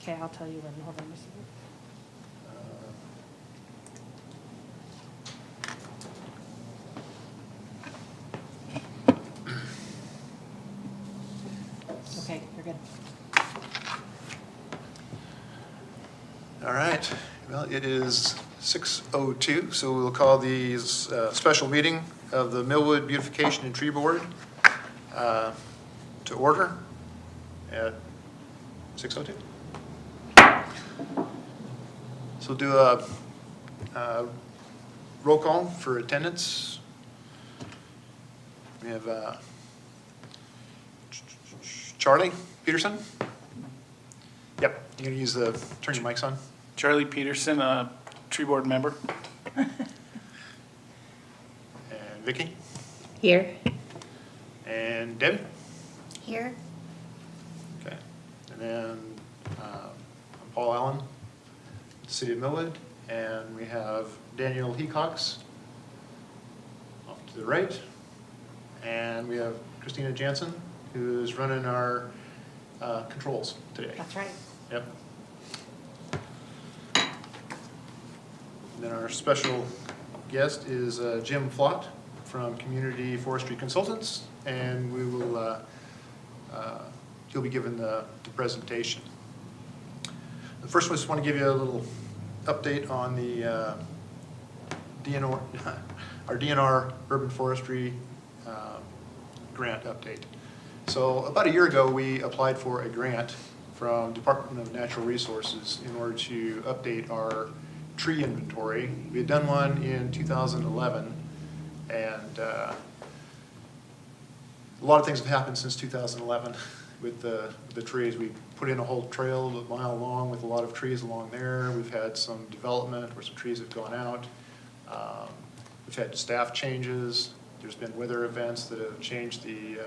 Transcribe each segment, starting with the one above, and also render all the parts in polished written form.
Okay, I'll tell you when. Hold on just a second. Okay, you're good. All right, well, it is 6:02, so we'll call these special meeting of the Millwood Beautification and Tree Board to order at 6:02. So we'll do a roll call for attendance. We have Charlie Peterson. Yep, you're gonna use turn your mics on. Charlie Peterson, a tree board member. And Vicky. Here. And Debbie. Here. Okay. And then I'm Paul Allen, City of Millwood. And we have Daniel Hecox off to the right. And we have Christina Jansen, who is running our controls today. That's right. Yep. And then our special guest is Jim Flott from Community Forestry Consultants, and we will, he'll be giving the presentation. The first one, I just want to give you a little update on the DNR, our DNR Urban Forestry grant update. So about a year ago, we applied for a grant from Department of Natural Resources in order to update our tree inventory. We had done one in 2011, and a lot of things have happened since 2011 with the trees. We put in a whole trail a mile long with a lot of trees along there. We've had some development where some trees have gone out. We've had staff changes. There's been weather events that have changed the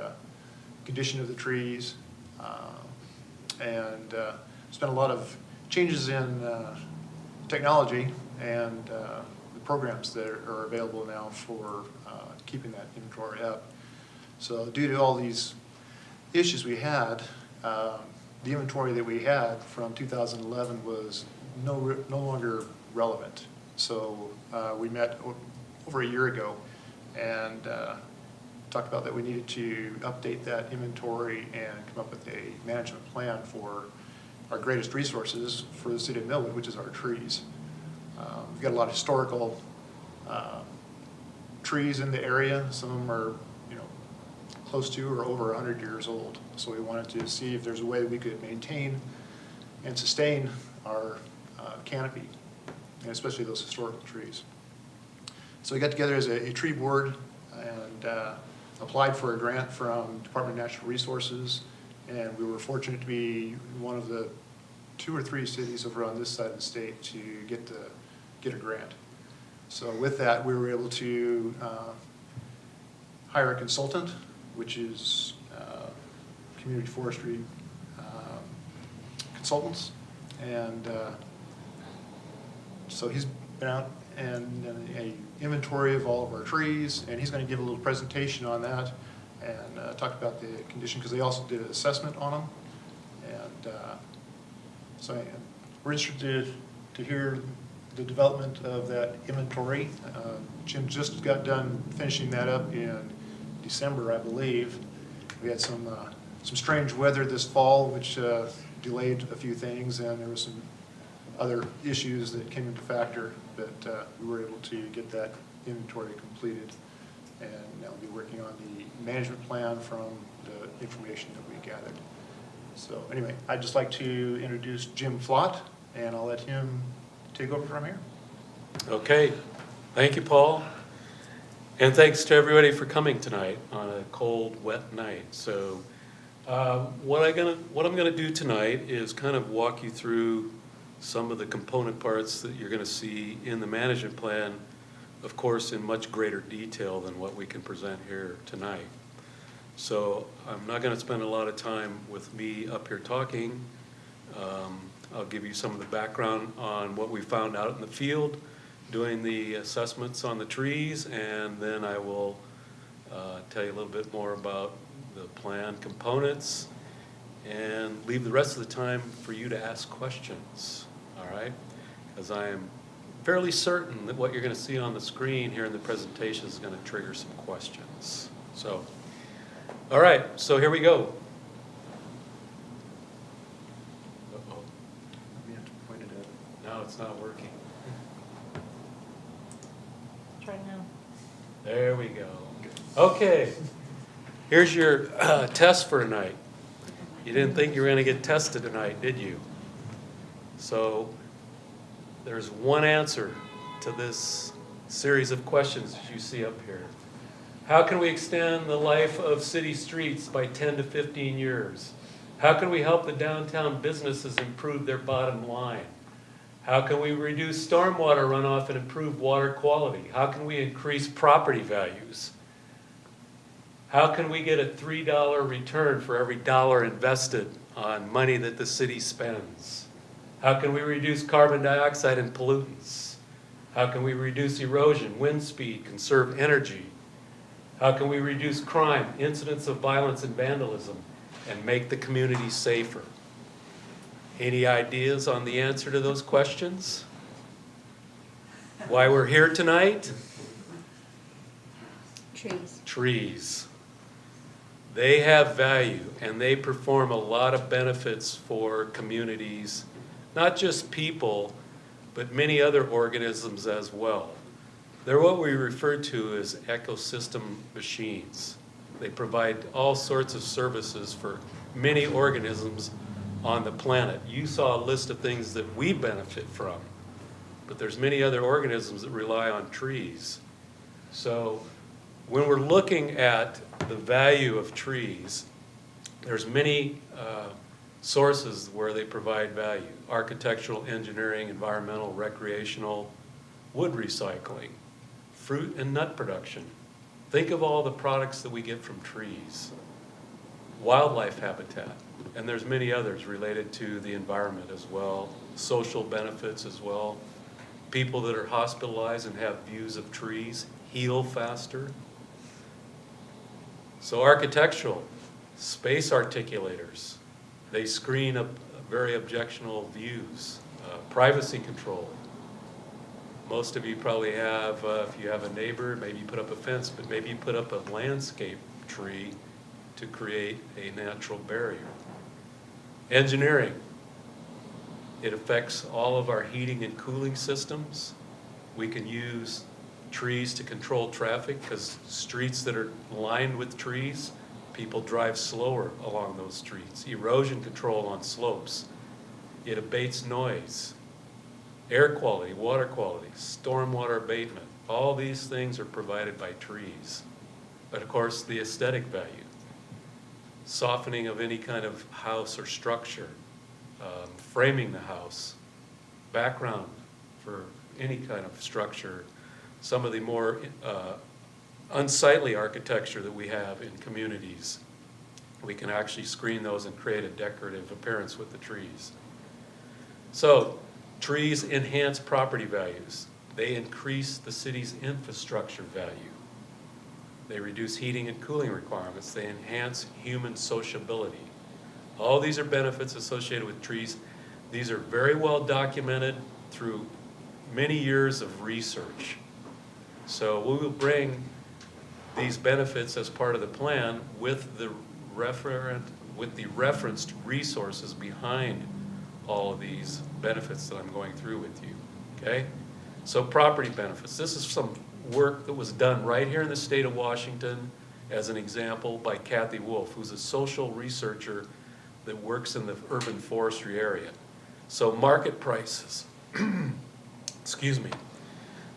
condition of the trees. And there's been a lot of changes in technology and the programs that are available now for keeping that inventory up. So due to all these issues we had, the inventory that we had from 2011 was no longer relevant. So we met over a year ago and talked about that we needed to update that inventory and come up with a management plan for our greatest resources for the city of Millwood, which is our trees. We've got a lot of historical trees in the area. Some of them are, close to or over 100 years old. So we wanted to see if there's a way that we could maintain and sustain our canopy, and especially those historical trees. So we got together as a tree board and applied for a grant from Department of Natural Resources, and we were fortunate to be one of the 2 or 3 cities over on this side of the state to get a grant. So with that, we were able to hire a consultant, which is Community Forestry Consultants, and so he's been out and a inventory of all of our trees, and he's going to give a little presentation on that and talk about the condition, because they also did an assessment on them. And so we're interested to hear the development of that inventory. Jim just got done finishing that up in December, I believe. We had some strange weather this fall, which delayed a few things, and there was some other issues that came into factor, but we were able to get that inventory completed, and now we'll be working on the management plan from the information that we gathered. So anyway, I'd just like to introduce Jim Flott, and I'll let him take over from here. Okay, thank you, Paul. And thanks to everybody for coming tonight on a cold, wet night. So what I'm gonna do tonight is kind of walk you through some of the component parts that you're gonna see in the management plan, of course, in much greater detail than what we can present here tonight. So I'm not gonna spend a lot of time with me up here talking. I'll give you some of the background on what we found out in the field doing the assessments on the trees, and then I will tell you a little bit more about the plan components and leave the rest of the time for you to ask questions, all right? Because I am fairly certain that what you're going to see on the screen here in the presentation is going to trigger some questions. So, all right, so here we go. Uh-oh, We have to point it at. now it's not working. Try now. There we go. Okay, here's your test for tonight. You didn't think you were going to get tested tonight, did you? So there's one answer to this series of questions that you see up here. How can we extend the life of city streets by 10 to 15 years? How can we help the downtown businesses improve their bottom line? How can we reduce stormwater runoff and improve water quality? How can we increase property values? How can we get a $3 return for every dollar invested on money that the city spends? How can we reduce carbon dioxide and pollutants? How can we reduce erosion, wind speed, conserve energy? How can we reduce crime, incidents of violence and vandalism, and make the community safer? Any ideas on the answer to those questions? Why we're here tonight? Trees. Trees. They have value and they perform a lot of benefits for communities, not just people, but many other organisms as well. They're what we refer to as ecosystem machines. They provide all sorts of services for many organisms on the planet. You saw a list of things that we benefit from, but there's many other organisms that rely on trees. So when we're looking at the value of trees, there's many sources where they provide value: architectural, engineering, environmental, recreational, wood recycling, fruit and nut production. Think of all the products that we get from trees. Wildlife habitat, and there's many others related to the environment as well, social benefits as well. People that are hospitalized and have views of trees heal faster. So architectural, space articulators, they screen up very objectionable views. Privacy control. Most of you probably have, if you have a neighbor, maybe you put up a fence, but maybe you put up a landscape tree to create a natural barrier. Engineering. It affects all of our heating and cooling systems. We can use trees to control traffic because streets that are lined with trees, people drive slower along those streets. Erosion control on slopes. It abates noise. Air quality, water quality, stormwater abatement. All these things are provided by trees. But of course, the aesthetic value. Softening of any kind of house or structure. Framing the house. Background for any kind of structure. Some of the more unsightly architecture that we have in communities, we can actually screen those and create a decorative appearance with the trees. So, trees enhance property values. They increase the city's infrastructure value. They reduce heating and cooling requirements. They enhance human sociability. All these are benefits associated with trees. These are very well documented through many years of research. So we will bring these benefits as part of the plan with the referenced resources behind all of these benefits that I'm going through with you, okay? So property benefits. This is some work that was done right here in the state of Washington, as an example, by Kathy Wolf, who's a social researcher that works in the urban forestry area. So market prices, excuse me.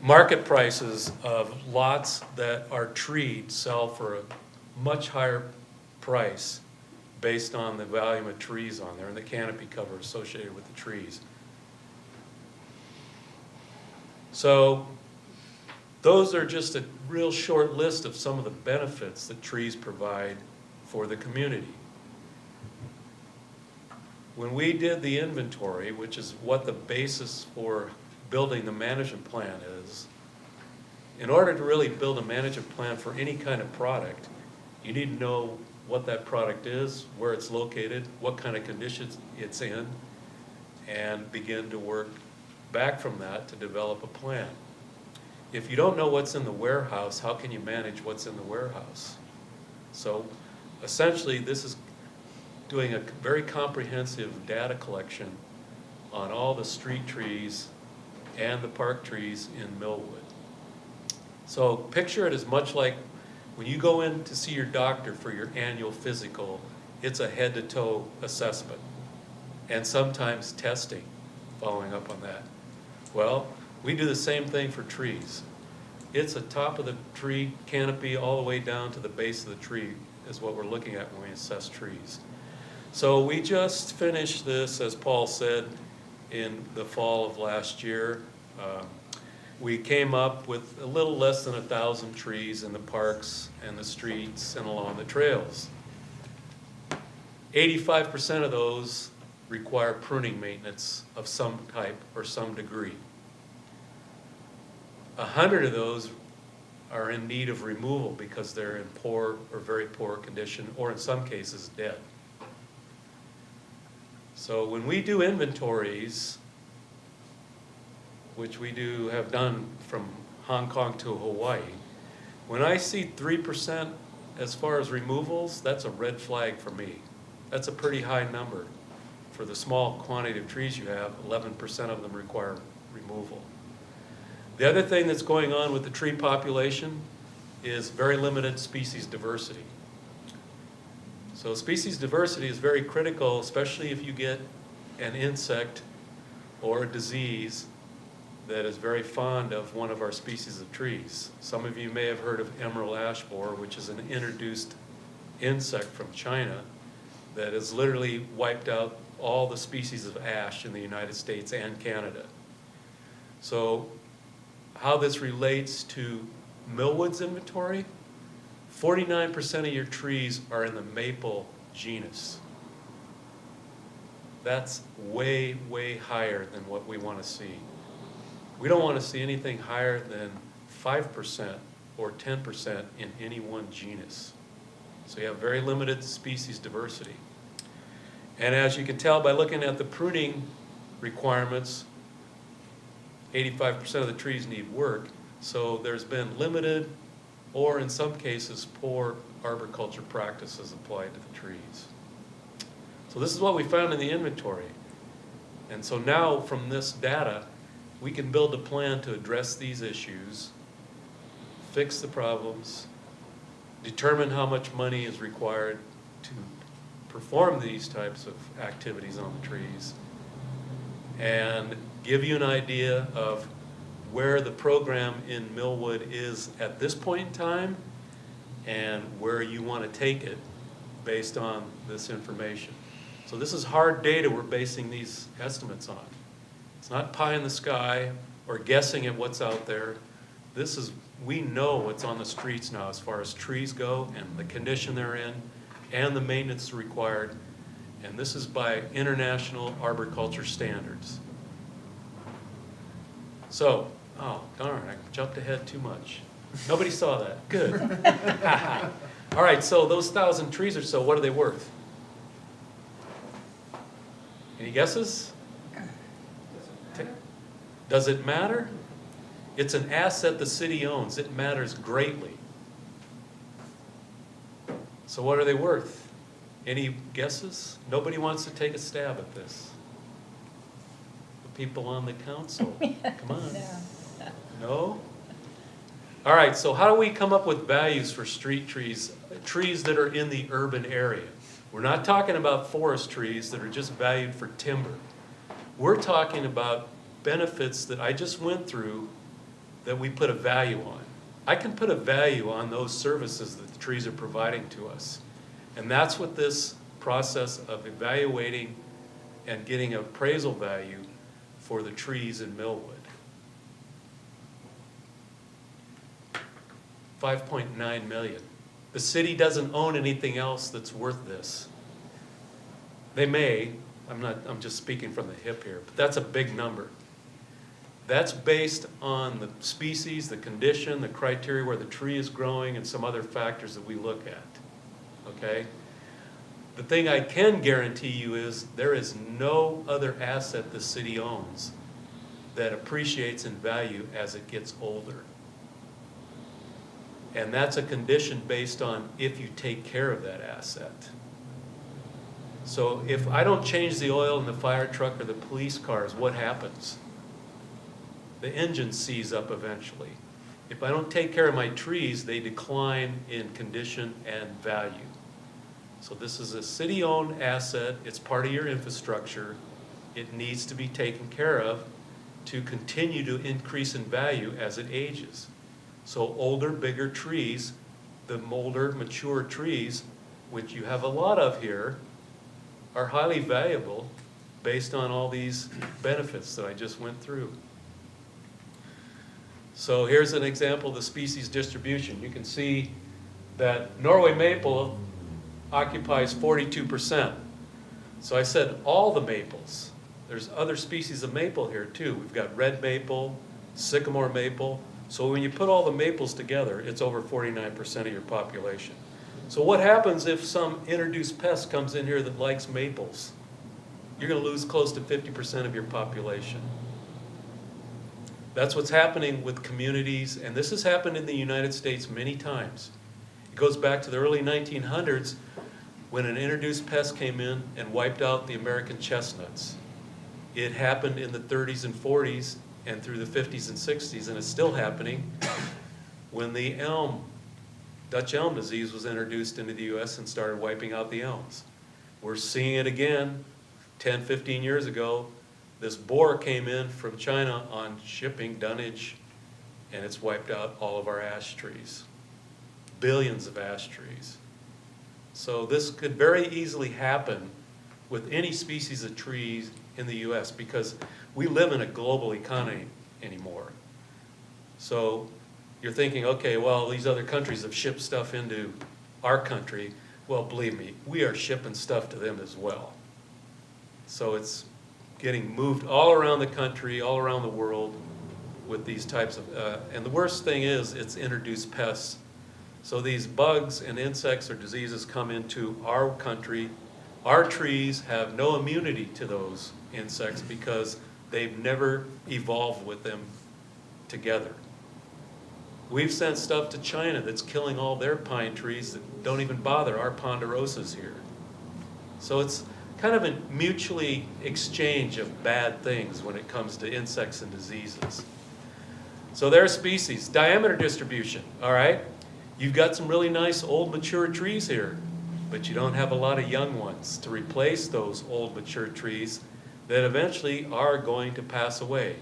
Market prices of lots that are treed sell for a much higher price based on the volume of trees on there and the canopy cover associated with the trees. So those are just a real short list of some of the benefits that trees provide for the community. When we did the inventory, which is what the basis for building the management plan is, in order to really build a management plan for any kind of product, you need to know what that product is, where it's located, what kind of conditions it's in, and begin to work back from that to develop a plan. If you don't know what's in the warehouse, how can you manage what's in the warehouse? So essentially, this is doing a very comprehensive data collection on all the street trees and the park trees in Millwood. So picture it as much like when you go in to see your doctor for your annual physical, it's a head-to-toe assessment, and sometimes testing, following up on that. Well, we do the same thing for trees. It's a top of the tree canopy all the way down to the base of the tree is what we're looking at when we assess trees. So we just finished this, as Paul said, in the fall of last year. We came up with a little less than 1,000 trees in the parks and the streets and along the trails. 85% of those require pruning maintenance of some type or some degree. 100 of those are in need of removal because they're in poor or very poor condition, or in some cases dead. So when we do inventories, which we have done from Hong Kong to Hawaii, when I see 3% as far as removals, that's a red flag for me. That's a pretty high number. For the small quantity of trees you have, 11% of them require removal. The other thing that's going on with the tree population is very limited species diversity. So species diversity is very critical, especially if you get an insect or a disease that is very fond of one of our species of trees. Some of you may have heard of emerald ash borer, which is an introduced insect from China that has literally wiped out all the species of ash in the United States and Canada. So how this relates to Millwood's inventory, 49% of your trees are in the maple genus. That's way, way higher than what we want to see. We don't want to see anything higher than 5% or 10% in any one genus. So you have very limited species diversity. And as you can tell by looking at the pruning requirements, 85% of the trees need work. So there's been limited, or in some cases, poor arboriculture practices applied to the trees. So this is what we found in the inventory. And so now from this data, we can build a plan to address these issues, fix the problems, determine how much money is required to perform these types of activities on the trees, and give you an idea of where the program in Millwood is at this point in time and where you want to take it based on this information. So this is hard data we're basing these estimates on. It's not pie in the sky or guessing at what's out there. This is, we know what's on the streets now as far as trees go and the condition they're in and the maintenance required. And this is by international arboriculture standards. So, oh darn, I jumped ahead too much. Nobody saw that. Good. All right, so those 1,000 trees or so, what are they worth? Any guesses? Does it matter? It's an asset the city owns. It matters greatly. So what are they worth? Any guesses? Nobody wants to take a stab at this. The people on the council. Come on. No? All right, so how do we come up with values for street trees, trees that are in the urban area? We're not talking about forest trees that are just valued for timber. We're talking about benefits that I just went through that we put a value on. I can put a value on those services that the trees are providing to us. And that's what this process of evaluating and getting appraisal value for the trees in Millwood. $5.9 million. The city doesn't own anything else that's worth this. They may, I'm just speaking from the hip here, but that's a big number. That's based on the species, the condition, the criteria where the tree is growing, and some other factors that we look at. okay? The thing I can guarantee you is there is no other asset the city owns that appreciates in value as it gets older. And that's a condition based on if you take care of that asset. So if I don't change the oil in the fire truck or the police cars, what happens? The engine seizes up eventually. If I don't take care of my trees, they decline in condition and value. So this is a city-owned asset, it's part of your infrastructure, it needs to be taken care of to continue to increase in value as it ages. So older, bigger trees, the older, mature trees, which you have a lot of here, are highly valuable based on all these benefits that I just went through. So here's an example of the species distribution. You can see that Norway maple occupies 42%. So I said all the maples. There's other species of maple here too. We've got red maple, sycamore maple. So when you put all the maples together, it's over 49% of your population. So what happens if some introduced pest comes in here that likes maples? You're going to lose close to 50% of your population. That's what's happening with communities, and this has happened in the United States many times. It goes back to the early 1900s when an introduced pest came in and wiped out the American chestnuts. It happened in the 30s and 40s and through the 50s and 60s, and it's still happening when the Dutch elm disease was introduced into the U.S. and started wiping out the elms. We're seeing it again 10, 15 years ago. This boar came in from China on shipping dunnage, and it's wiped out all of our ash trees. Billions of ash trees. So this could very easily happen with any species of trees in the U.S. because we live in a global economy anymore. So you're thinking, okay, well, these other countries have shipped stuff into our country. Well, believe me, we are shipping stuff to them as well. So it's getting moved all around the country, all around the world with these types of, and the worst thing is it's introduced pests. So these bugs and insects or diseases come into our country. Our trees have no immunity to those insects because they've never evolved with them together. We've sent stuff to China that's killing all their pine trees that don't even bother our ponderosas here. So it's kind of a mutually exchange of bad things when it comes to insects and diseases. So there are species. Diameter distribution, all right? You've got some really nice old mature trees here, but you don't have a lot of young ones to replace those old mature trees that eventually are going to pass away.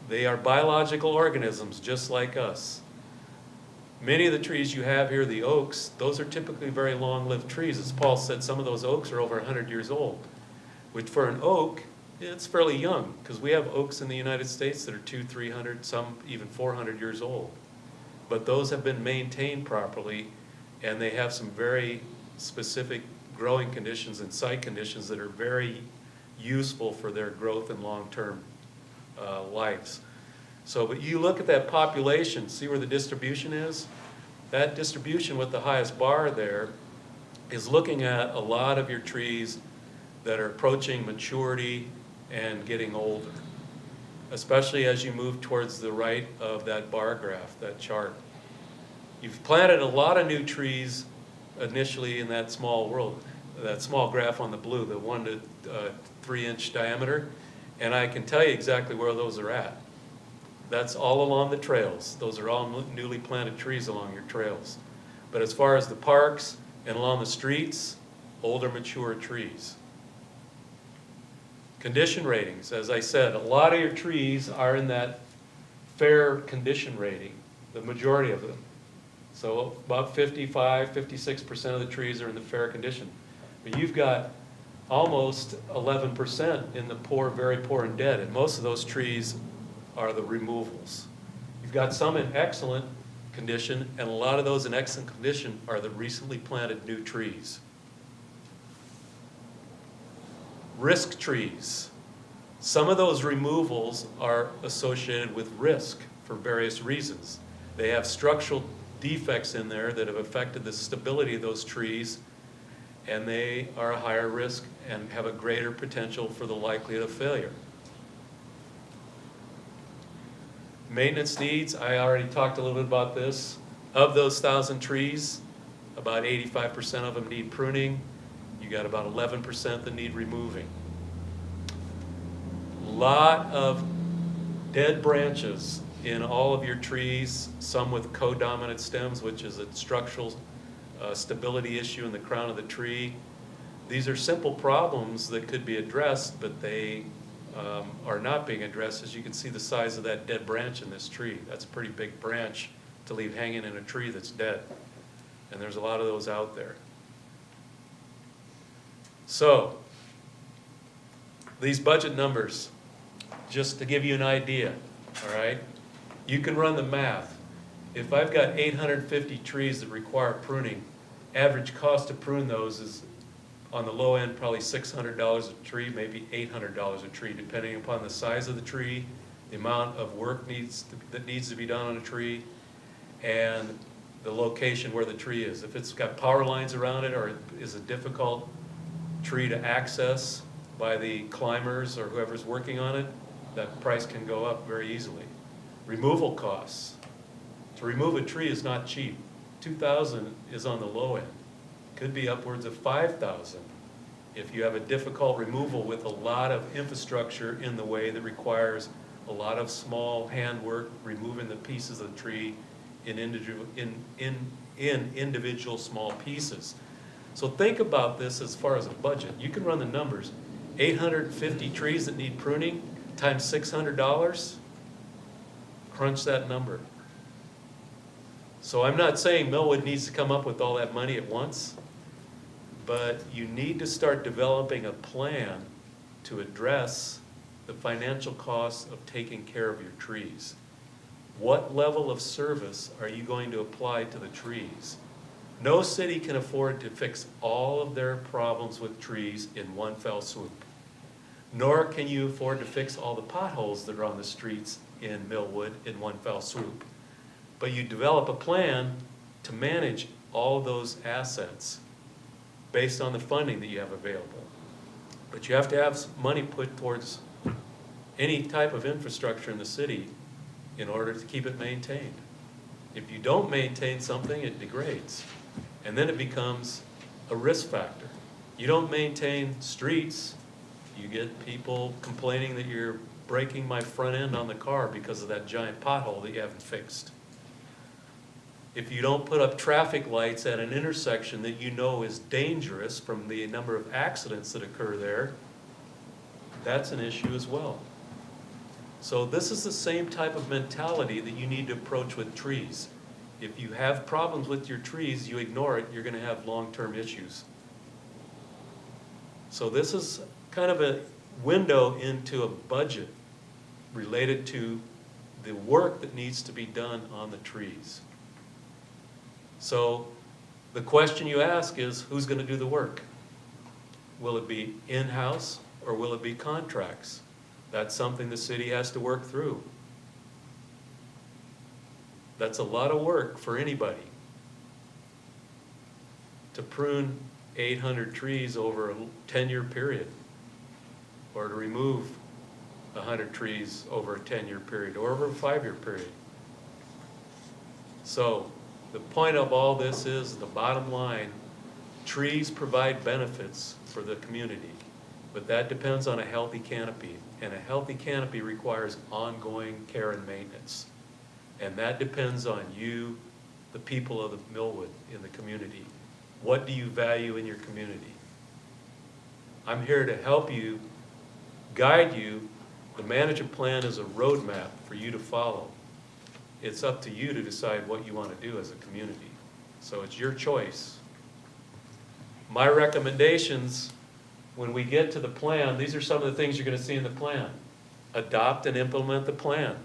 They are biological organisms just like us. Many of the trees you have here, the oaks, those are typically very long-lived trees. As Paul said, some of those oaks are over 100 years old, which for an oak, it's fairly young, because we have oaks in the United States that are 200, 300, some even 400 years old. But those have been maintained properly, and they have some very specific growing conditions and site conditions that are very useful for their growth and long-term lives. So, but you look at that population, see where the distribution is? That distribution with the highest bar there is looking at a lot of your trees that are approaching maturity and getting older, especially as you move towards the right of that bar graph, that chart. You've planted a lot of new trees initially in that small world, that small graph on the blue, the 1 to 3 inch diameter, and I can tell you exactly where those are at. That's all along the trails. Those are all newly planted trees along your trails. But as far as the parks and along the streets, older mature trees. Condition ratings, as I said, a lot of your trees are in that fair condition rating, the majority of them. So about 55, 56% of the trees are in the fair condition. But you've got almost 11% in the poor, very poor and dead, and most of those trees are the removals. You've got some in excellent condition, and a lot of those in excellent condition are the recently planted new trees. Risk trees. Some of those removals are associated with risk for various reasons. They have structural defects in there that have affected the stability of those trees, and they are a higher risk and have a greater potential for the likelihood of failure. Maintenance needs, I already talked a little bit about this. Of those 1,000 trees, about 85% of them need pruning. You got about 11% that need removing. Lot of dead branches in all of your trees, some with codominant stems, which is a structural stability issue in the crown of the tree. These are simple problems that could be addressed, but they are not being addressed. As you can see the size of that dead branch in this tree. That's a pretty big branch to leave hanging in a tree that's dead. And there's a lot of those out there. So, these budget numbers, just to give you an idea, all right? You can run the math. If I've got 850 trees that require pruning, average cost to prune those is, on the low end, probably $600 a tree, maybe $800 a tree, depending upon the size of the tree, the amount of work that needs to be done on a tree, and the location where the tree is. If it's got power lines around it or is a difficult tree to access by the climbers or whoever's working on it, that price can go up very easily. Removal costs. To remove a tree is not cheap. $2,000 is on the low end. Could be upwards of $5,000 if you have a difficult removal with a lot of infrastructure in the way that requires a lot of small handwork, removing the pieces of the tree in individual small pieces. So think about this as far as a budget. You can run the numbers. 850 trees that need pruning times $600, crunch that number. So I'm not saying Millwood needs to come up with all that money at once, but you need to start developing a plan to address the financial costs of taking care of your trees. What level of service are you going to apply to the trees? No city can afford to fix all of their problems with trees in one fell swoop. Nor can you afford to fix all the potholes that are on the streets in Millwood in one fell swoop. But you develop a plan to manage all those assets based on the funding that you have available. But you have to have money put towards any type of infrastructure in the city in order to keep it maintained. If you don't maintain something, it degrades. And then it becomes a risk factor. You don't maintain streets, you get people complaining that you're breaking my front end on the car because of that giant pothole that you haven't fixed. If you don't put up traffic lights at an intersection that you know is dangerous from the number of accidents that occur there, that's an issue as well. So this is the same type of mentality that you need to approach with trees. If you have problems with your trees, you ignore it, you're going to have long-term issues. So this is kind of a window into a budget related to the work that needs to be done on the trees. So the question you ask is, who's going to do the work? Will it be in-house or will it be contracts? That's something the city has to work through. That's a lot of work for anybody. To prune 800 trees over a 10-year period, or to remove 100 trees over a 10-year period, or over a 5-year period. So the point of all this is, the bottom line, trees provide benefits for the community, but that depends on a healthy canopy, and a healthy canopy requires ongoing care and maintenance. And that depends on you, the people of the Millwood in the community. What do you value in your community? I'm here to help you, guide you. The management plan is a roadmap for you to follow. It's up to you to decide what you want to do as a community. So it's your choice. My recommendations, when we get to the plan, these are some of the things you're going to see in the plan. Adopt and implement the plan.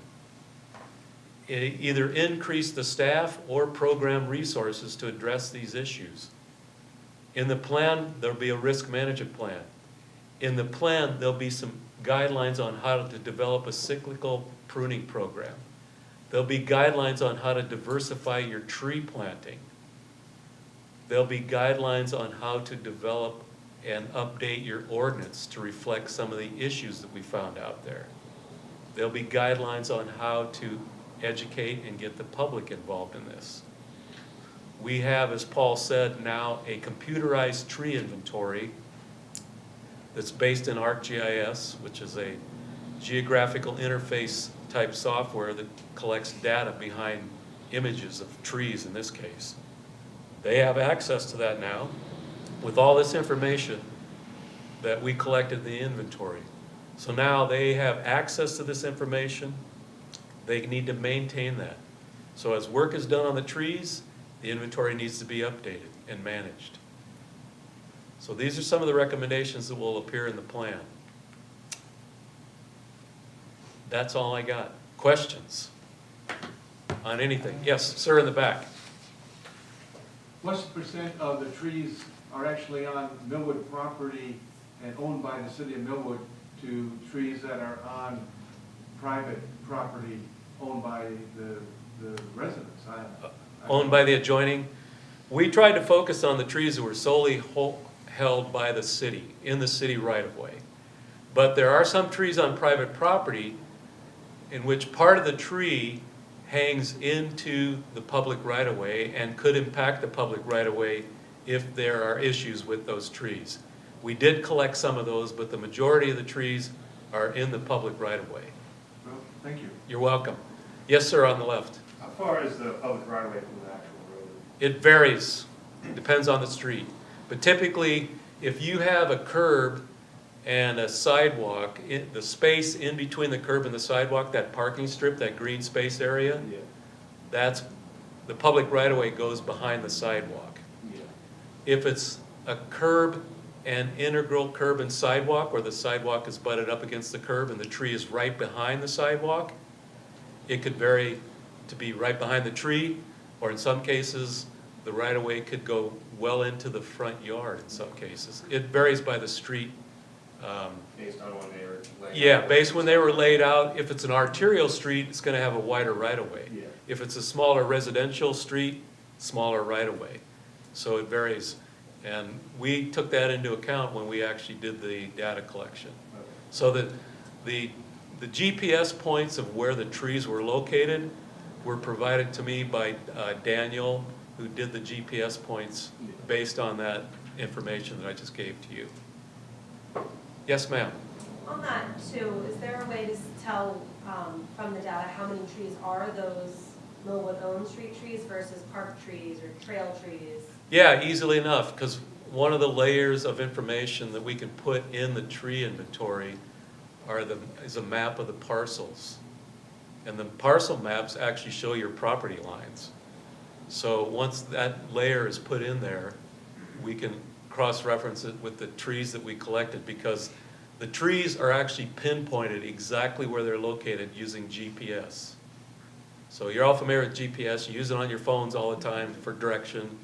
Either increase the staff or program resources to address these issues. In the plan, there'll be a risk management plan. In the plan, there'll be some guidelines on how to develop a cyclical pruning program. There'll be guidelines on how to diversify your tree planting. There'll be guidelines on how to develop and update your ordinance to reflect some of the issues that we found out there. There'll be guidelines on how to educate and get the public involved in this. We have, as Paul said, now a computerized tree inventory that's based in ArcGIS, which is a geographical interface type software that collects data behind images of trees in this case. They have access to that now with all this information that we collected in the inventory. So now they have access to this information. They need to maintain that. So as work is done on the trees, the inventory needs to be updated and managed. So these are some of the recommendations that will appear in the plan. That's all I got. Questions on anything? Yes, sir, in the back. What's the percent of the trees are actually on Millwood property and owned by the city of Millwood to trees that are on private property owned by the residents? Owned by the adjoining. We tried to focus on the trees that were solely held by the city, in the city right-of-way. But there are some trees on private property in which part of the tree hangs into the public right-of-way and could impact the public right-of-way if there are issues with those trees. We did collect some of those, but the majority of the trees are in the public right-of-way. Well, thank you. You're welcome. Yes, sir, on the left. How far is the public right of way from the actual road? It varies, depends on the street. But typically, if you have a curb and a sidewalk, the space in between the curb and the sidewalk, that parking strip, that green space area, Yeah. that's, the public right-of-way goes behind the sidewalk. Yeah. If it's a curb and integral curb and sidewalk, where the sidewalk is butted up against the curb and the tree is right behind the sidewalk, it could vary to be right behind the tree, or in some cases, the right-of-way could go well into the front yard in some cases. It varies by the street. Based on when they were laid Yeah, out? based when they were laid out. If it's an arterial street, it's gonna have a wider right-of-way. Yeah. If it's a smaller residential street, smaller right-of-way. So it varies. And we took that into account when we actually did the data collection. Okay. So that the GPS points of where the trees were located were provided to me by Daniel, who did the GPS points based on that information that I just gave to you. Yes, ma'am. On that too, is there a way to tell from the data how many trees are those Millwood-owned street trees versus park trees or trail trees? Yeah, easily enough, because one of the layers of information that we can put in the tree inventory is a map of the parcels. And the parcel maps actually show your property lines. So once that layer is put in there, we can cross-reference it with the trees that we collected, because the trees are actually pinpointed exactly where they're located using GPS. So you're all familiar with GPS, you use it on your phones all the time for direction.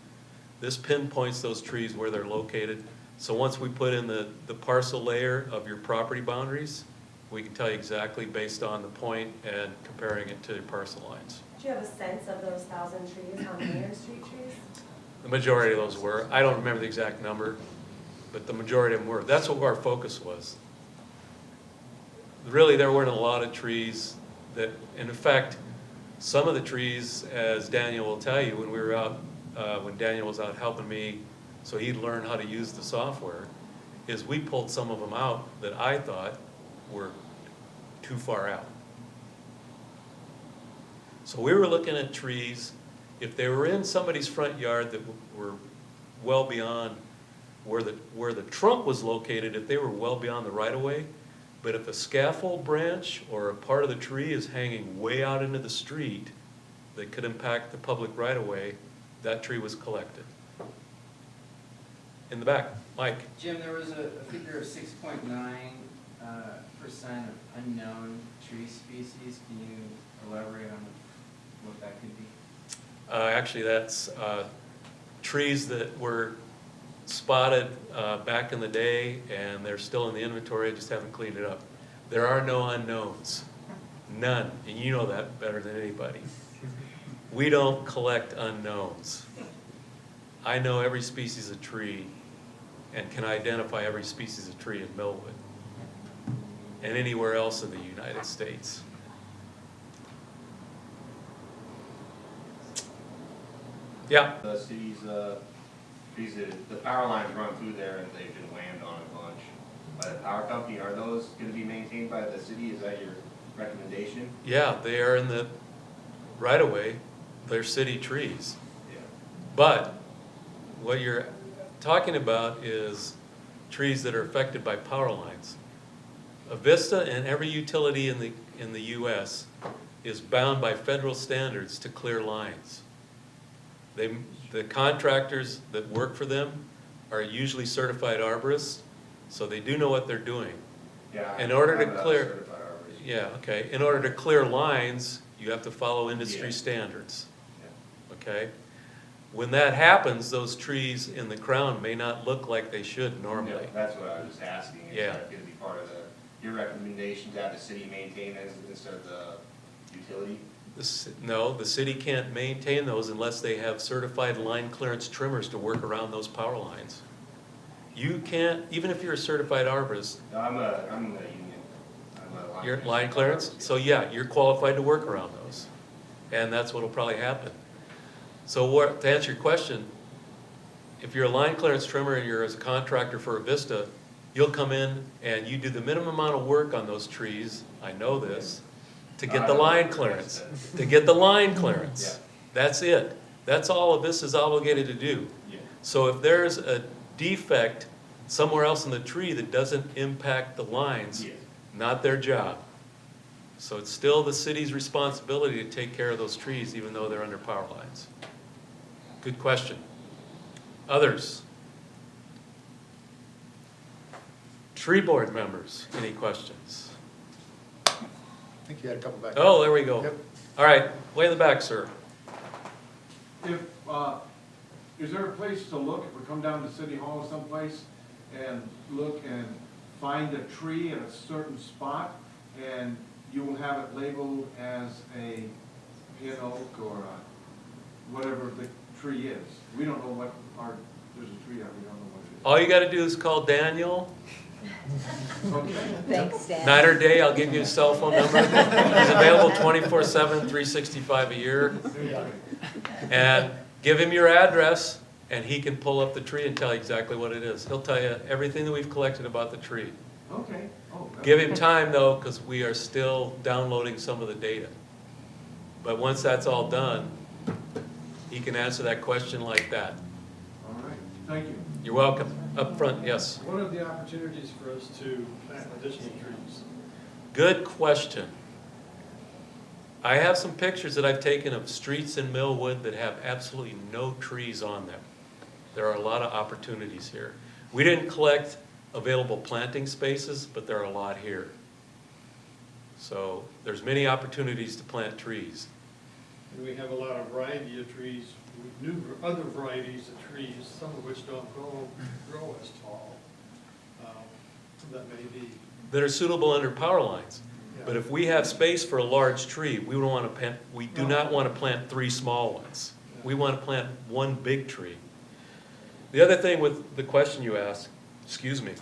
This pinpoints those trees where they're located. So once we put in the parcel layer of your property boundaries, we can tell you exactly based on the point and comparing it to your parcel lines. Do you have a sense of those 1,000 trees, how many are street trees? The majority of those were. I don't remember the exact number, but the majority of them were. That's what our focus was. Really, there weren't a lot of trees that, and in fact, some of the trees, as Daniel will tell you, when we were out, when Daniel was out helping me, so he'd learn how to use the software, is we pulled some of them out that I thought were too far out. So we were looking at trees, if they were in somebody's front yard that were well beyond where the trunk was located, if they were well beyond the right-of-way, but if a scaffold branch or a part of the tree is hanging way out into the street that could impact the public right-of-way, that tree was collected. In the back, Mike. Jim, there was a figure of 6.9% of unknown tree species. Can you elaborate on what that could be? Actually, that's trees that were spotted back in the day, and they're still in the inventory, I just haven't cleaned it up. There are no unknowns. None, and you know that better than anybody. We don't collect unknowns. I know every species of tree and can identify every species of tree in Millwood and anywhere else in the United States. Yeah, The city's, trees, the power lines run through there and they've been whammed on a bunch by the power company. Are those gonna be maintained by the city? Is that your recommendation? yeah, they are in the right of way. They're city trees. Yeah. But what you're talking about is trees that are affected by power lines. Avista and every utility in the US is bound by federal standards to clear lines. The contractors that work for them are usually certified arborists, so they do know what they're doing. Yeah. In order to I'm a clear- certified arborist. Yeah, okay. In order to clear lines, you have to follow industry Yeah. standards, Yeah. okay? When that happens, those trees in the crown may not look like they should normally. Yeah, that's what I was just asking. Is Yeah. that gonna be part of your recommendation to have the city maintain it instead of the utility? No, the city can't maintain those unless they have certified line clearance trimmers to work around those power lines. You can't, even if you're a certified arborist, No, I'm a union. I'm a line. you're line clearance, so yeah, you're qualified to work around those. And that's what'll probably happen. So to answer your question, if you're a line clearance trimmer and you're as a contractor for Avista, you'll come in and you do the minimum amount of work on those trees, I know this, to get the line clearance, to get the line clearance. Yeah. That's it. That's all Avista is obligated to do. Yeah. So if there's a defect somewhere else in the tree that doesn't impact the lines, Yeah. not their job. So it's still the city's responsibility to take care of those trees even though they're under power lines. Good question. Others? Tree board members, any questions? I think you had a couple back. Oh, there we go. Yep. All right, way in the back, sir. If, is there a place to look, if we come down to City Hall someplace and look and find a tree in a certain spot, and you will have it labeled as a pin oak or whatever the tree is? We don't know what there's a tree out, we don't know what All you gotta do is call Daniel. it is. Okay. Thanks, Dan. Night or day, I'll give you his cell phone number. He's available 24/7, 365 a year. And give him your address, and he can pull up the tree and tell you exactly what it is. He'll tell you everything that we've collected about the tree. Okay. Oh, that's- Give him time, though, because we are still downloading some of the data. But once that's all done, he can answer that question like that. All right, thank you. You're welcome. Up front, yes. What are the opportunities for us to plant additional trees? Good question. I have some pictures that I've taken of streets in Millwood that have absolutely no trees on them. There are a lot of opportunities here. We didn't collect available planting spaces, but there are a lot here. So there's many opportunities to plant trees. And we have a lot of variety of trees, other varieties of trees, some of which don't grow as tall. That may be. That are suitable under power lines. Yeah. But if we have space for a large tree, we don't want to plant, we do not want to plant 3 small ones. We want to plant 1 big tree. The other thing with the question you asked, excuse me,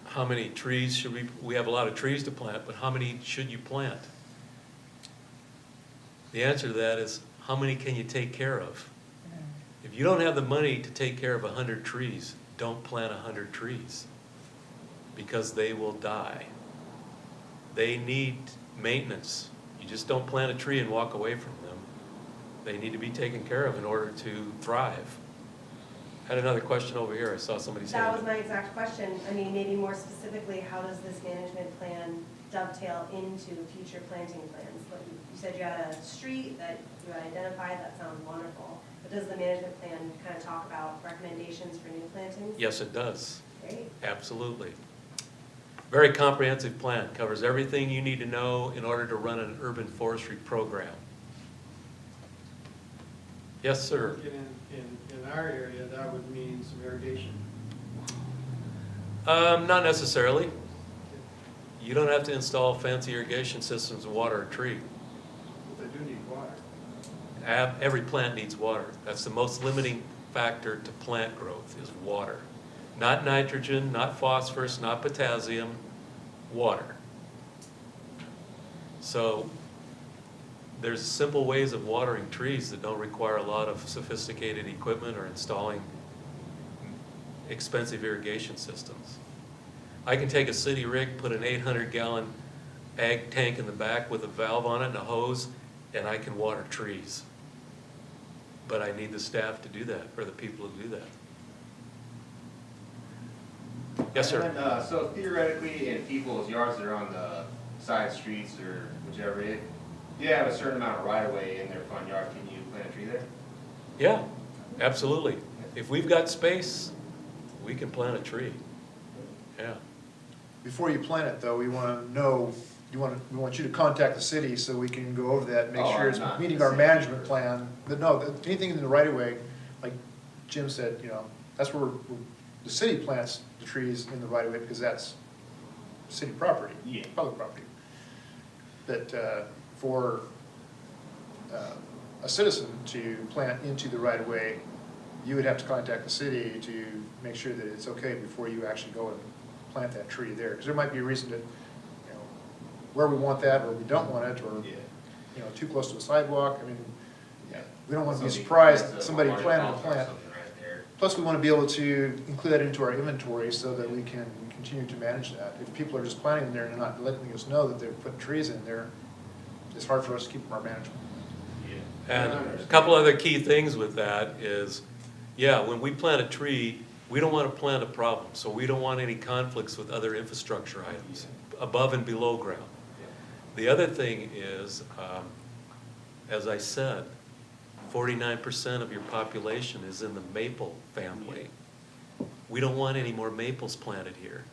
how many trees should we have a lot of trees to plant, but how many should you plant? The answer to that is, how many can you take care of? If you don't have the money to take care of 100 trees, don't plant 100 trees, because they will die. They need maintenance. You just don't plant a tree and walk away from them. They need to be taken care of in order to thrive. Had another question over here. I saw somebody's hand. That was my exact question. I mean, maybe more specifically, how does this management plan dovetail into future planting plans? Like you said you had a street that you had identified, that sounds wonderful. But does the management plan kind of talk about recommendations for new plantings? Yes, it does. Great. Absolutely. Very comprehensive plan. Covers everything you need to know in order to run an urban forestry program. Yes, sir. In our area, that would mean some irrigation. Not necessarily. You don't have to install fancy irrigation systems to water a tree. But they do need water. Every plant needs water. That's the most limiting factor to plant growth is water. Not nitrogen, not phosphorus, not potassium, water. So there's simple ways of watering trees that don't require a lot of sophisticated equipment or installing expensive irrigation systems. I can take a city rig, put an 800-gallon ag tank in the back with a valve on it and a hose, and I can water trees. But I need the staff to do that, or the people to do that. Yes, sir. And then, so theoretically, in people's yards that are on the side streets or whichever, if you have a certain amount of right-of-way in their front yard, can you plant a tree there? Yeah, absolutely. If we've got space, we can plant a tree. Yeah. Before you plant it, though, we want to know, we want you to contact the city so we can go over that, and make Oh, sure I'm it's not meeting the our city. management plan. But no, anything in the right of way, like Jim said, that's where the city plants the trees in the right of way because that's city property, Yeah. public property. But for a citizen to plant into the right of way, you would have to contact the city to make sure that it's okay before you actually go and plant that tree there. Because there might be a reason that, where we want that or we don't want it, or, Yeah. too close to a sidewalk. I mean, Yeah. we don't want to be Somebody surprised plants that somebody Walmart planted a house or plant. something right there. Plus, we want to be able to include that into our inventory so that we can continue to manage that. If people are just planting there and not letting us know that they're putting trees in there, it's hard for us to keep them our management. And a couple other key things with that is, when we plant a tree, we don't want to plant a problem. So we don't want any conflicts with other infrastructure items, above and below ground. The other thing is, as I said, 49% of your population is in the maple family. We don't want any more maples planted here.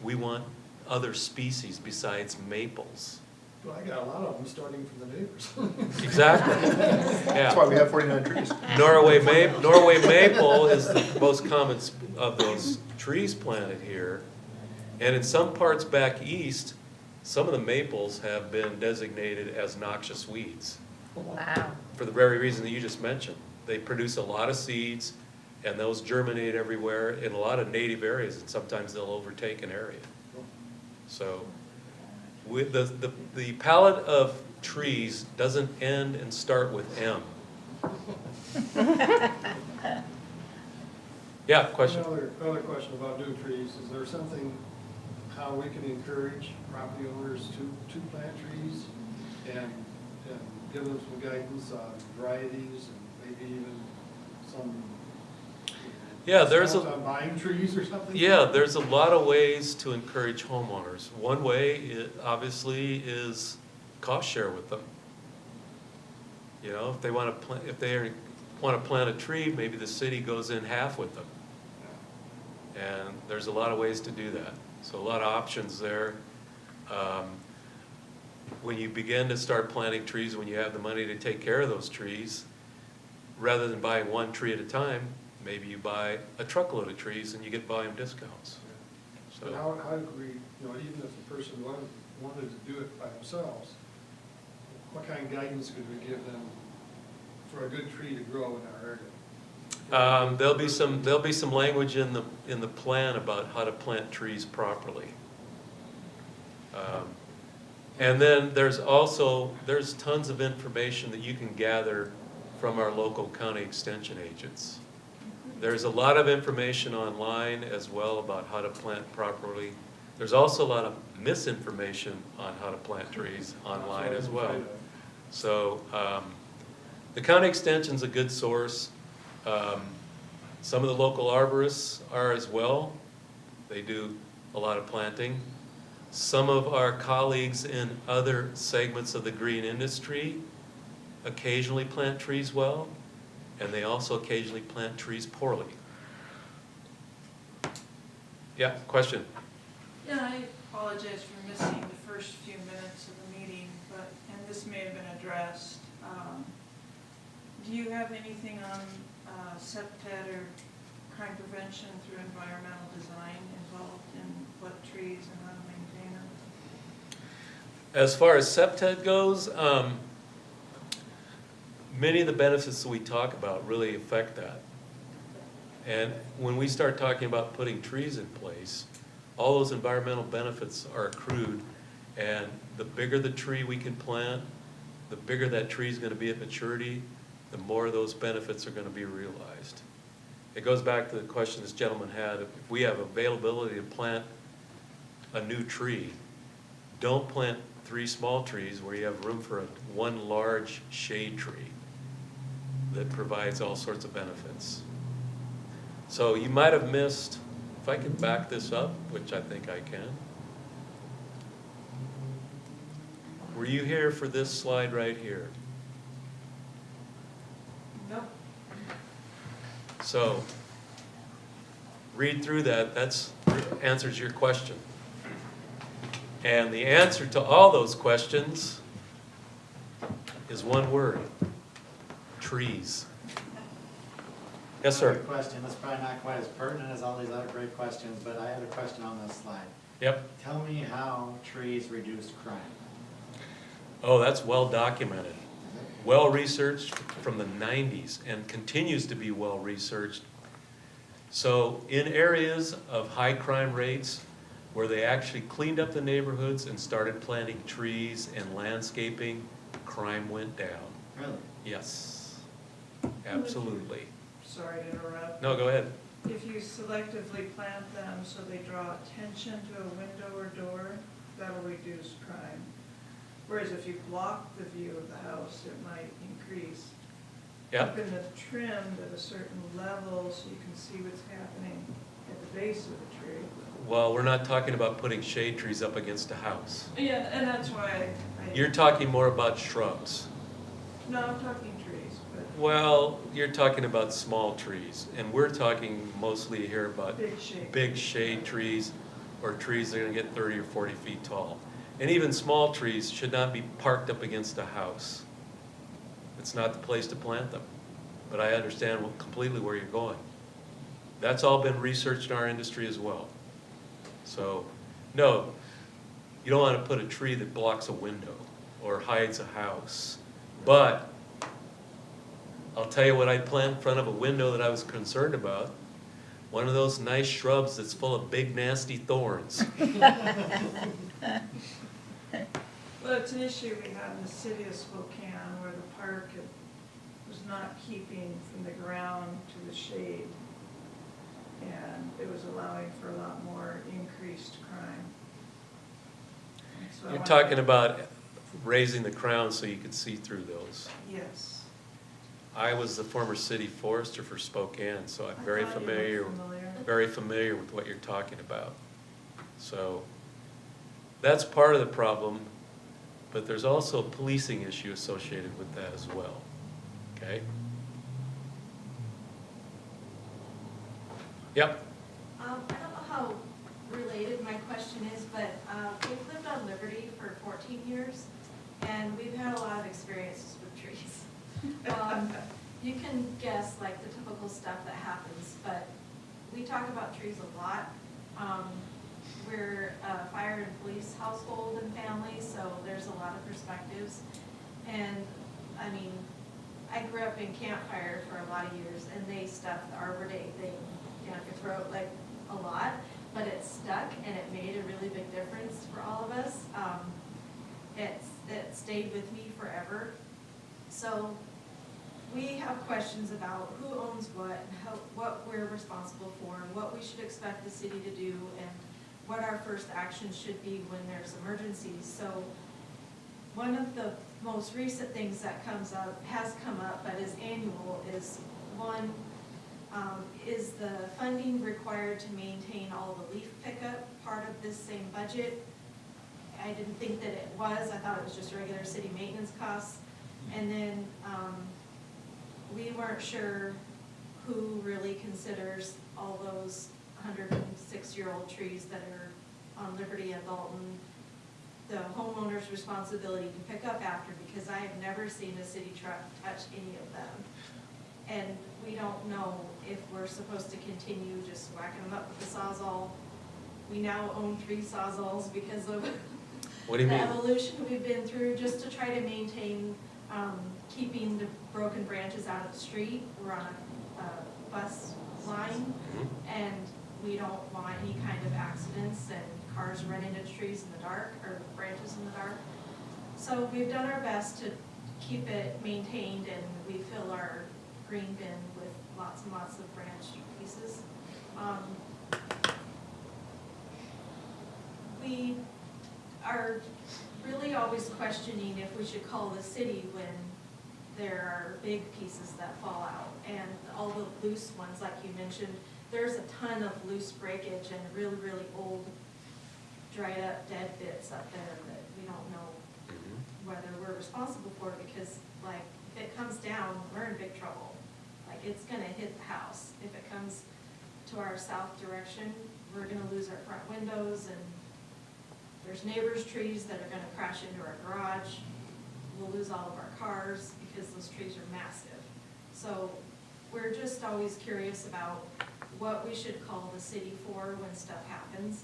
We want other species besides maples. Well, I got a lot of them starting from the neighbors. Exactly. That's why we have 49 trees. Norway maple is the most common of those trees planted here. And in some parts back east, some of the maples have been designated as noxious weeds Wow. for the very reason that you just mentioned. They produce a lot of seeds, and those germinate everywhere in a lot of native areas, and sometimes they'll overtake an area. So with the palette of trees doesn't end and start with M. Yeah, question? Another question about new trees, is there something, how we can encourage property owners to plant trees and give them some guidance on varieties and maybe even some Yeah, there's discounts on buying trees or something? Yeah, there's a lot of ways to encourage homeowners. One way, obviously, is cost share with them. If they want to plant a tree, maybe the city goes in half with them. And there's a lot of ways to do that. So a lot of options there. When you begin to start planting trees, when you have the money to take care of those trees, rather than buying one tree at a time, maybe you buy a truckload of trees and you get volume discounts. But how could we, even if a person wanted to do it by themselves, what kind of guidance could we give them for a good tree to grow in our area? There'll be some language in the plan about how to plant trees properly. And then there's tons of information that you can gather from our local county extension agents. There's a lot of information online as well about how to plant properly. There's also a lot of misinformation on how to plant trees online as well. So the county extension's a good source. Some of the local arborists are as well. They do a lot of planting. Some of our colleagues in other segments of the green industry occasionally plant trees well, and they also occasionally plant trees poorly. Yeah, question? Yeah, I apologize for missing the first few minutes of the meeting, and this may have been addressed. Do you have anything on septet or crime prevention through environmental design involved in what trees and how to maintain them? As far as septet goes, many of the benefits that we talk about really affect that. And when we start talking about putting trees in place, all those environmental benefits are accrued, and the bigger the tree we can plant, the bigger that tree is going to be at maturity, the more of those benefits are going to be realized. It goes back to the question this gentleman had. If we have availability to plant a new tree, don't plant 3 small trees where you have room for one large shade tree that provides all sorts of benefits. So you might have missed, if I can back this up, which I think I can. Were you here for this slide right here? No. So, read through that, that's answers your question. And the answer to all those questions is one word: trees. Yes, I have sir. a question, that's probably not quite as pertinent as all these other great questions, but I had a question on this slide. Yep. Tell me how trees reduce crime. Oh, that's well documented. Well researched from the 90s and continues to be well researched. So in areas of high crime rates where they actually cleaned up the neighborhoods and started planting trees and landscaping, crime went down. Really? Yes, absolutely. Sorry to interrupt. No, go ahead. If you selectively plant them so they draw attention to a window or door, that'll reduce crime. Whereas if you block the view of the house, it might increase. Yep. Keeping it trimmed at a certain level so you can see what's happening at the base of the tree. Well, we're not talking about putting shade trees up against a house. Yeah, and that's why You're talking more about shrubs. No, I'm talking trees, but Well, you're talking about small trees, and we're talking mostly here about big shade. shade trees or trees that are gonna get 30 or 40 feet tall. And even small trees should not be parked up against a house. It's not the place to plant them. But I understand completely where you're going. That's all been researched in our industry as well. So, no, you don't want to put a tree that blocks a window or hides a house. But I'll tell you what I'd plant in front of a window that I was concerned about. One of those nice shrubs that's full of big nasty thorns. Well, it's an issue we have in the city of Spokane where the park was not keeping from the ground to the shade. And it was allowing for a lot more increased crime. So I You're want- talking about raising the crown so you could see through those. Yes. I was the former city forester for Spokane, so I'm I very thought you looked familiar. very familiar with what you're talking about. So that's part of the problem, but there's also a policing issue associated with that as well, okay? Yep, I don't know how related my question is, but we've lived on Liberty for 14 years, and we've had a lot of experiences with trees. You can guess like the typical stuff that happens, but we talk about trees a lot. We're a fire and police household and family, so there's a lot of perspectives. And I mean, I grew up in Campfire for a lot of years, and they stuffed the Arbor Day thing down your throat like a lot, but it stuck and it made a really big difference for all of us. It stayed with me forever. So we have questions about who owns what, and what we're responsible for, and what we should expect the city to do, and what our first actions should be when there's emergencies. So one of the most recent things that has come up, but is annual, is one, is the funding required to maintain all the leaf pickup part of this same budget? I didn't think that it was. I thought it was just regular city maintenance costs. And then we weren't sure who really considers all those 106-year-old trees that are on Liberty and Dalton the homeowner's responsibility to pick up after, because I have never seen a city truck touch any of them. And we don't know if we're supposed to continue just whacking them up with the Sawzall. We now own 3 Sawzalls because of What do you the mean? evolution we've been through just to try to maintain, keeping the broken branches out of the street. We're on a bus line, Mhm. and we don't want any kind of accidents and cars running into trees in the dark or branches in the dark. So we've done our best to keep it maintained, and we fill our green bin with lots and lots of branch pieces. We are really always questioning if we should call the city when there are big pieces that fall out. And all the loose ones, like you mentioned, there's a ton of loose breakage and really, really old, dried up, dead bits up there that we don't know Mhm. whether we're responsible for, because like, if it comes down, we're in big trouble. Like, it's gonna hit the house. If it comes to our south direction, we're gonna lose our front windows, and there's neighbors' trees that are gonna crash into our garage. We'll lose all of our cars because those trees are massive. So we're just always curious about what we should call the city for when stuff happens.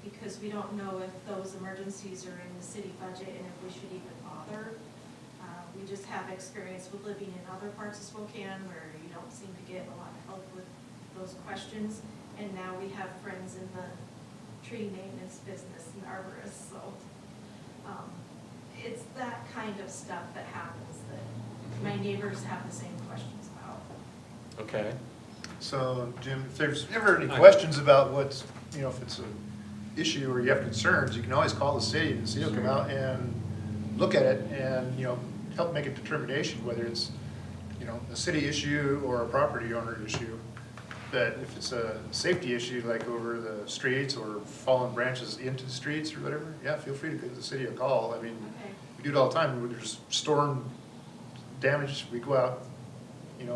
Because we don't know if those emergencies are in the city budget and if we should even bother. We just have experience with living in other parts of Spokane where you don't seem to get a lot of help with those questions. And now we have friends in the tree maintenance business and arborists, so it's that kind of stuff that happens that my neighbors have the same questions about. Okay. So, Jim, if there's ever any questions about what's, if it's an issue or you have concerns, you can always call the city and the city will come out and look at it and, help make a determination whether it's, a city issue or a property owner issue. But if it's a safety issue, like over the streets or fallen branches into the streets or whatever, yeah, feel free to give the city a call. I mean, Okay. we do it all the time. When there's storm damage, we go out, and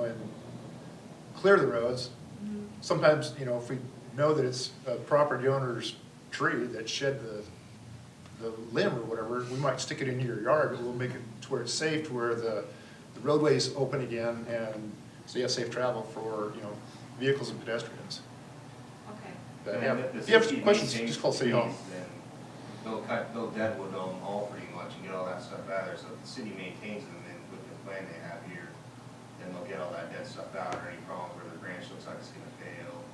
clear the roads. Mhm. Sometimes, if we know that it's a property owner's tree that shed the limb or whatever, we might stick it into your yard, but we'll make it to where it's safe, to where the roadway is open again, and so you have safe travel for, vehicles and pedestrians. Okay. But And yeah, the if you have city questions, maintains just call City Hall. trees, then they'll deadwood them all pretty much and get all that stuff out of there. So if the city maintains them, then with the plan they have here, then they'll get all that dead stuff out, or any problems where the branch looks like it's gonna fail,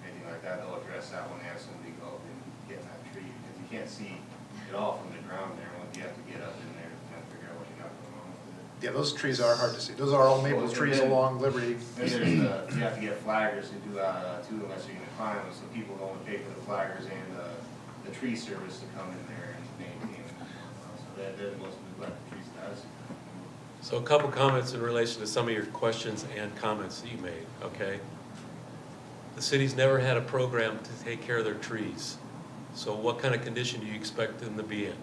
anything like that, they'll address that when they have somebody go up and get in that tree, because you can't see it all from the ground there, when you have to get up in there to kind of figure out what you got going on with it. Yeah, those trees are hard to see. Those are all maple Well, and trees then- along Liberty. Then there's you have to get flaggers to do, too, unless you're gonna climb them, so people don't pay for the flaggers and, the tree service to come in there and maintain them. So they're the most neglected trees that I've seen. So a couple comments in relation to some of your questions and comments that you made, okay? The city's never had a program to take care of their trees. So what kind of condition do you expect them to be in?